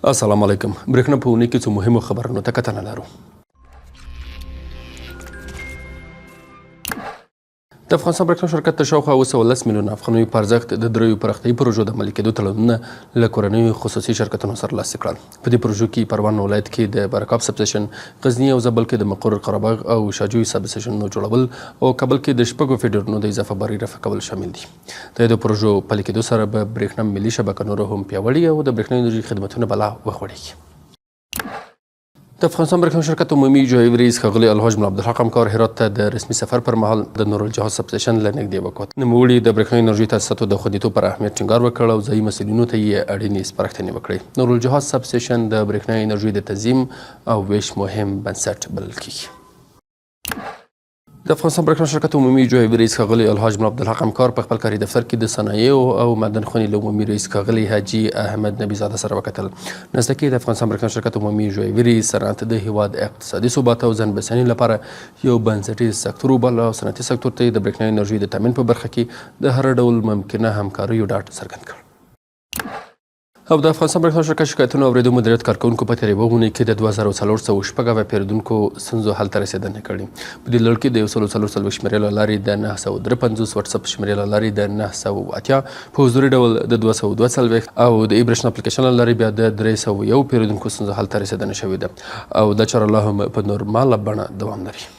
السلام علیکم. برېښنا په اونۍ کې څو مهمو خبرونو ته کتنه لرو. د افغانستان برېښنا شرکت د شاوخوا 210 میلیونه افغانیو په ارزښت د دریو پراختیایي پروژو د عملي کېدو تړونونه له کورنیو خصوصي شرکتونو سره لاسلیک کړل. په دې پروژو کې پروان ولایت کې د برکاب سب سټیشن، غزني او زابل کې د مقر قرهباغ او شاجوی سب سټیشنونو جوړول او کابل کې د شپږو فیډرونو د اضافه باري رفع کول شامل دي. د دې پروژو پلي کېدو سره به برېښنا ملي شبکه نور هم پیاوړې او د برېښنا انرژي خدمتونه بلا وغوړېږي. د افغانستان برېښنا شرکت عمومي اجرایي رئیس ښاغلي الحاج ملا عبدالحق همکار هرات ته د رسمي سفر پر مهال د نورالجهاد سب سټیشن له نږدې وکوت. نوموړي د برېښنا انرژي تاسیساتو د خوندیتوب پر اهمیت ټینګار وکړ او ځایي مسؤلینو ته یې اړینې سپارښتنې وکړې. نورالجهاد سب سټیشن د برېښنا انرژي د تنظیم او ویش مهم بنسټ بلل کیږي. د افغانستان برېښنا شرکت عمومي اجرایي رئیس ښاغلي الحاج ملا عبدالحق همکار په خپل کاري دفتر کې د صنایعو او معدن خونې له عمومي رئیس ښاغلي حاجي احمد نبي زاده سره وکتل. نزدکي د افغانستان برېښنا شرکت عمومي اجرایي رئیس صنعت د هیواد اقتصادي ثبات او ځان بسیاینې لپاره یو بنسټیز سکتور وباله او صنعتي سکتور ته د برېښنا انرژي د تامین په برخه کې د هر ډول ممکنه همکاریو ډاډ څرګند کړ. او د افغانستان برېښنا شرکت شکایتونو اورېدو مدیریت کارکوونکو په تېرې اونۍ کې د 2406 پیرودونکو ستونزو حل ته رسېدنه کړې. په دې لړ کې د 144 شمېرې له لارې د 953 وټساپ شمېرې له لارې د 980 په حضوري ډول د 242 او د برېښنا اپلیکیشن له لارې بیا د 301 پیرودونکو ستونزو حل ته رسېدنه شوې ده او دا چاره لا هم په نورماله بڼه دوام لري.